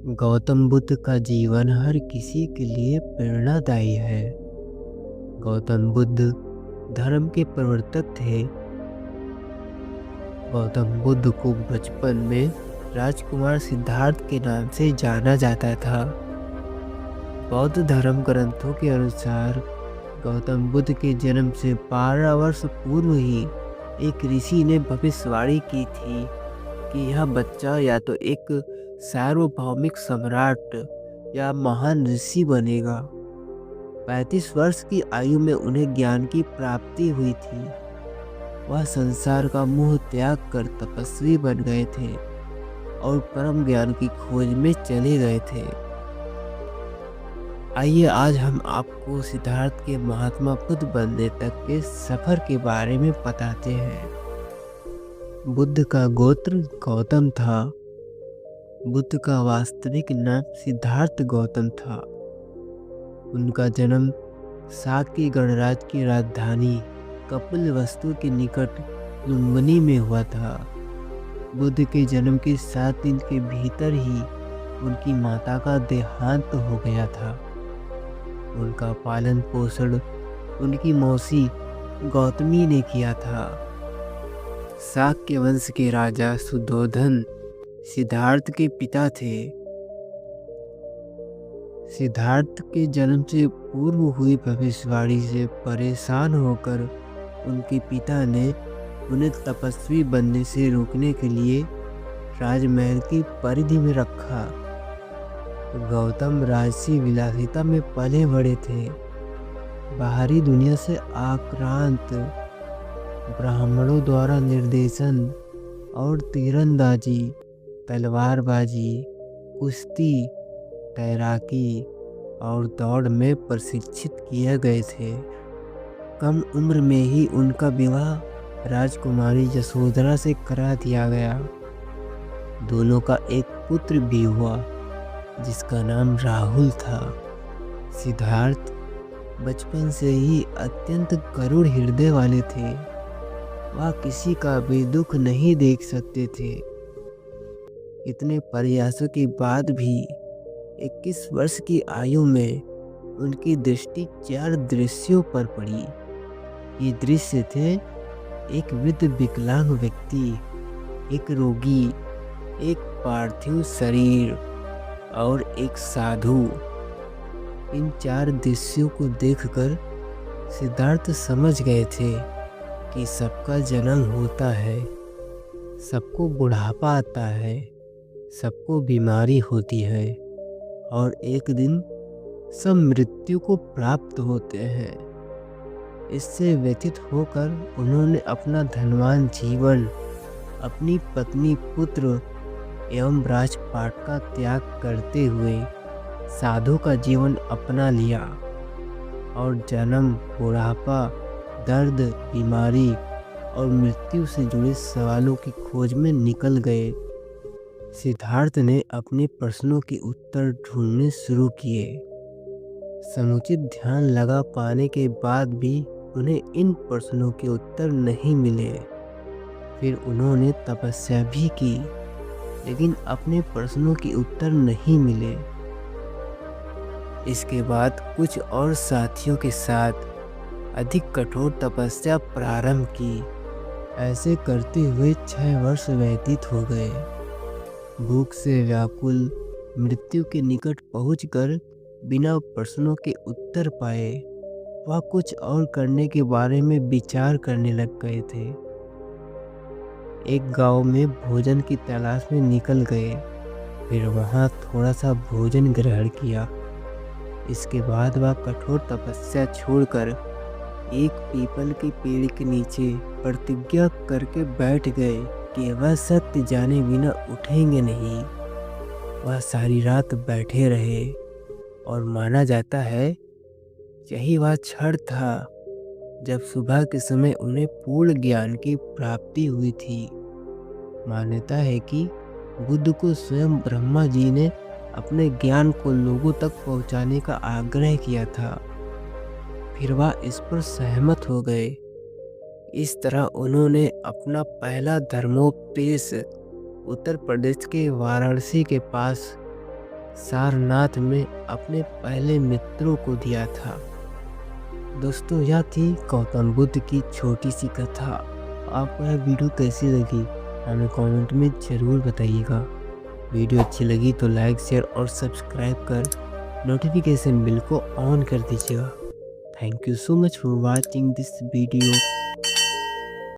गौतम बुद्ध का जीवन हर किसी के लिए प्रेरणादायी है। गौतम बुद्ध धर्म के प्रवर्तक थे। गौतम बुद्ध को बचपन में राजकुमार सिद्धार्थ के नाम से जाना जाता था। बौद्ध धर्म ग्रंथों के अनुसार गौतम बुद्ध के जन्म से 12 वर्ष पूर्व ही एक ऋषि ने भविष्यवाणी की थी कि यह बच्चा या तो एक सार्वभौमिक सम्राट या महान ऋषि बनेगा। 35 वर्ष की आयु में उन्हें ज्ञान की प्राप्ति हुई थी। वह संसार का मोह त्याग कर तपस्वी बन गए थे और परम ज्ञान की खोज में चले गए थे। आइए आज हम आपको सिद्धार्थ के महात्मा बुद्ध बनने तक के सफर के बारे में बताते हैं। बुद्ध का गोत्र गौतम था। बुद्ध का वास्तविक नाम सिद्धार्थ गौतम था। उनका जन्म साक्य गणराज्य की राजधानी कपिलवस्तु के निकट लुम्बिनी में हुआ था। बुद्ध के जन्म के 7 दिन के भीतर ही उनकी माता का देहांत हो गया था। उनका पालन पोषण उनकी मौसी गौतमी ने किया था। शाक्य वंश के राजा सुद्धोधन सिद्धार्थ के पिता थे। सिद्धार्थ के जन्म से पूर्व हुई भविष्यवाणी से परेशान होकर उनके पिता ने उन्हें तपस्वी बनने से रोकने के लिए राजमहल की परिधि में रखा। गौतम राजसी विलासिता में पले बड़े थे। बाहरी दुनिया से आक्रांत ब्राह्मणों द्वारा निर्देशन और तीरंदाजी, तलवारबाजी, कुश्ती, तैराकी और दौड़ में प्रशिक्षित किए गए थे। कम उम्र में ही उनका विवाह राजकुमारी यशोधरा से करा दिया गया। दोनों का एक पुत्र भी हुआ जिसका नाम राहुल था। सिद्धार्थ बचपन से ही अत्यंत करुण हृदय वाले थे। वह किसी का भी दुख नहीं देख सकते थे। इतने प्रयासों के बाद भी 21 वर्ष की आयु में उनकी दृष्टि 4 दृश्यों पर पड़ी। ये दृश्य थे एक वृद्ध विकलांग व्यक्ति, एक रोगी, एक पार्थिव शरीर और एक साधु। इन 4 दृश्यों को देखकर सिद्धार्थ समझ गए थे कि सबका जन्म होता है, सबको बुढ़ापा आता है, सबको बीमारी होती है और एक दिन सब मृत्यु को प्राप्त होते हैं। इससे व्यथित होकर उन्होंने अपना धनवान जीवन, अपनी पत्नी, पुत्र एवं राजपाट का त्याग करते हुए साधु का जीवन अपना लिया और जन्म, बुढ़ापा, दर्द, बीमारी और मृत्यु से जुड़े सवालों की खोज में निकल गए। सिद्धार्थ ने अपने प्रश्नों के उत्तर ढूंढने शुरू किए। समुचित ध्यान लगा पाने के बाद भी उन्हें इन प्रश्नों के उत्तर नहीं मिले। फिर उन्होंने तपस्या भी की, लेकिन अपने प्रश्नों के उत्तर नहीं मिले। इसके बाद कुछ और साथियों के साथ अधिक कठोर तपस्या प्रारंभ की। ऐसे करते हुए 6 वर्ष व्यतीत हो गए। भूख से व्याकुल, मृत्यु के निकट पहुंचकर बिना प्रश्नों के उत्तर पाए वह कुछ और करने के बारे में विचार करने लग गए थे। एक गांव में भोजन की तलाश में निकल गए। फिर वहां थोड़ा सा भोजन ग्रहण किया। इसके बाद वह कठोर तपस्या छोड़कर एक पीपल के पेड़ के नीचे प्रतिज्ञा करके बैठ गए कि वह सत्य जाने बिना उठेंगे नहीं। वह सारी रात बैठे रहे और माना जाता है यही वह क्षण था जब सुबह के समय उन्हें पूर्ण ज्ञान की प्राप्ति हुई थी। मान्यता है कि बुद्ध को स्वयं ब्रह्मा जी ने अपने ज्ञान को लोगों तक पहुंचाने का आग्रह किया था। फिर वह इस पर सहमत हो गए। इस तरह उन्होंने अपना पहला धर्मोपदेश उत्तर प्रदेश के वाराणसी के पास सारनाथ में अपने पहले मित्रों को दिया था। दोस्तों, यह थी गौतम बुद्ध की छोटी सी कथा। आपको यह वीडियो कैसी लगी हमें कमेंट में ज़रूर बताइएगा। वीडियो अच्छी लगी तो लाइक, शेयर और सब्सक्राइब कर नोटिफिकेशन बिल को ऑन कर दीजिएगा। Thank you so much for watching this video.